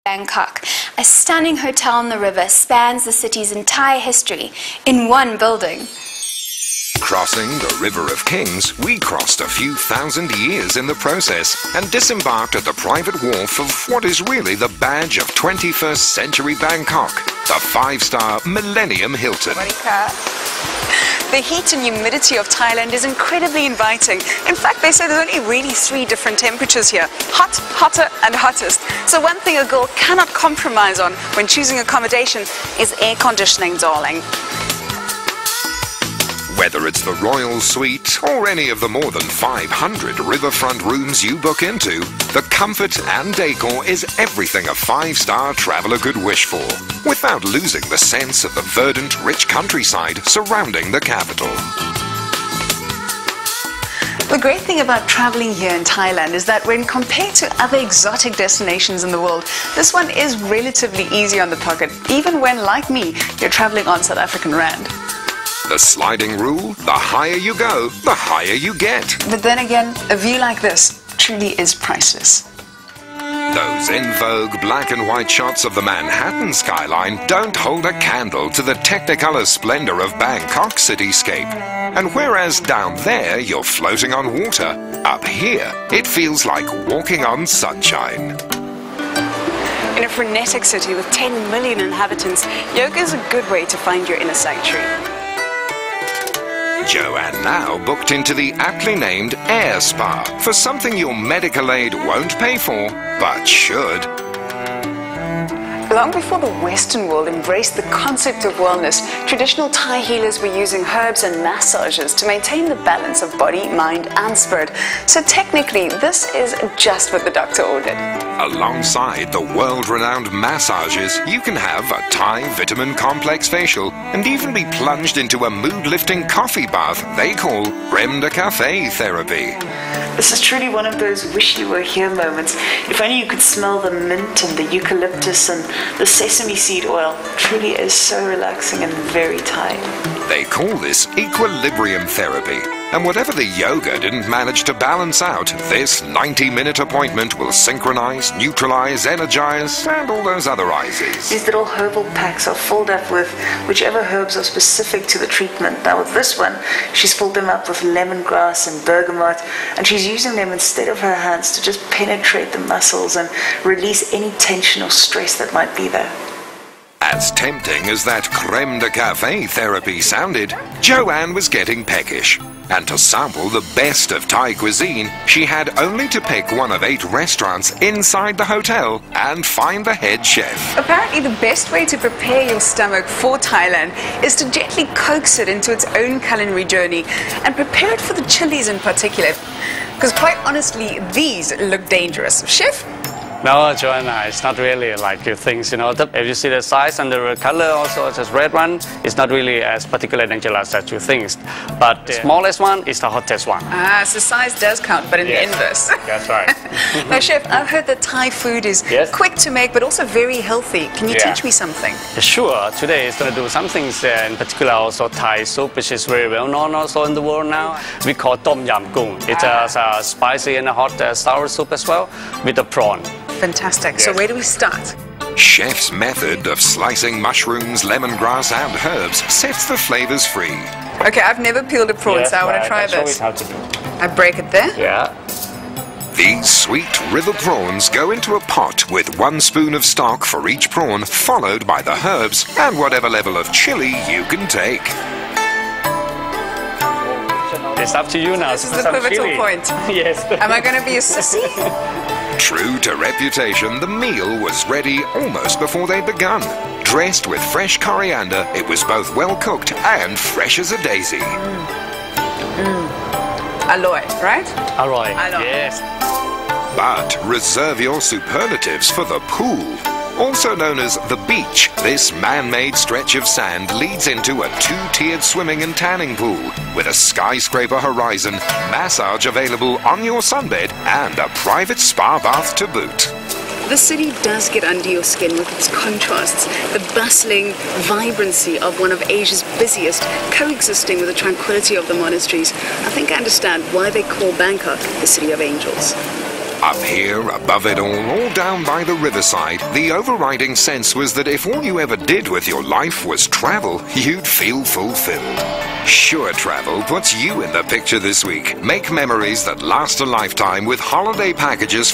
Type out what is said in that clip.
Bangkok. A stunning hotel on the river spans the city's entire history in one building. Crossing the River of Kings, we crossed a few thousand years in the process and disembarked at the private wharf of what is really the badge of 21st century Bangkok, the five-star Millennium Hilton. The heat and humidity of Thailand is incredibly inviting. In fact, they say there's only really 3 different temperatures here: hot, hotter, and hottest. So one thing a girl cannot compromise on when choosing accommodation is air conditioning, darling. Whether it's the Royal Suite or any of the more than 500 riverfront rooms you book into, the comfort and decor is everything a five-star traveller could wish for, without losing the sense of the verdant, rich countryside surrounding the capital. The great thing about traveling here in Thailand is that when compared to other exotic destinations in the world, this one is relatively easy on the pocket, even when, like me, you're traveling on South African rand. The sliding rule, the higher you go, the higher you get. But then again, a view like this truly is priceless. Those in vogue black and white shots of the Manhattan skyline don't hold a candle to the technicolor splendor of Bangkok cityscape. And whereas down there you're floating on water, up here it feels like walking on sunshine. In a frenetic city with 10 million inhabitants, yoga is a good way to find your inner sanctuary. Joanne now booked into the aptly named Air Spa for something your medical aid won't pay for, but should. Long before the Western world embraced the concept of wellness, traditional Thai healers were using herbs and massages to maintain the balance of body, mind, and spirit. So technically, this is just what the doctor ordered. Alongside the world-renowned massages, you can have a Thai vitamin complex facial and even be plunged into a mood-lifting coffee bath they call crème de café therapy. This is truly one of those wish you were here moments. If only you could smell the mint and the eucalyptus and the sesame seed oil. Truly is so relaxing and very Thai. They call this equilibrium therapy. And whatever the yoga didn't manage to balance out, this 90-minute appointment will synchronize, neutralize, energize, and all those other I's. These little herbal packs are filled up with whichever herbs are specific to the treatment. Now with this one, she's filled them up with lemongrass and bergamot, and she's using them instead of her hands to just penetrate the muscles and release any tension or stress that might be there. As tempting as that crème de café therapy sounded, Joanne was getting peckish. And to sample the best of Thai cuisine, she had only to pick one of 8 restaurants inside the hotel and find the head chef. Apparently, the best way to prepare your stomach for Thailand is to gently coax it into its own culinary journey and prepare it for the chilies in particular. Because quite honestly, these look dangerous. Chef? No, Joanna, it's not really like you think, you know. If you see the size and the color also, it's a red one, it's not really as particularly dangerous as you think. But the smallest one is the hottest one. Ah, so size does count, but in the inverse. That's right. Now, Chef, I've heard that Thai food is quick to make, but also very healthy. Can you teach me something? Sure. Today is going to do some things, in particular also Thai soup, which is very well known also in the world now. We call Tom Yam Goong. It's a spicy and a hot sour soup as well with the prawn. Fantastic. So where do we start? Chef's method of slicing mushrooms, lemongrass and herbs sets the flavors free. Okay, I've never peeled a prawn, so I want to try this. How to do. I break it there? Yeah. These sweet river prawns go into a pot with 1 spoon of stock for each prawn, followed by the herbs and whatever level of chili you can take. It's up to you now. This is the pivotal point. Yes. Am I going to be a sissy? True to reputation, the meal was ready almost before they'd begun. Dressed with fresh coriander, it was both well cooked and fresh as a daisy. Aloy, right? Aloy. Yes. But reserve your superlatives for the pool. Also known as the beach, this man-made stretch of sand leads into a 2-tiered swimming and tanning pool with a skyscraper horizon, massage available on your sunbed, and a private spa bath to boot. The city does get under your skin with its contrasts, the bustling vibrancy of one of Asia's busiest, coexisting with the tranquility of the monasteries. I think I understand why they call Bangkok the City of Angels. Up here, above it all down by the riverside, the overriding sense was that if all you ever did with your life was travel, you'd feel fulfilled. Sure Travel puts you in the picture this week. Make memories that last a lifetime with holiday packages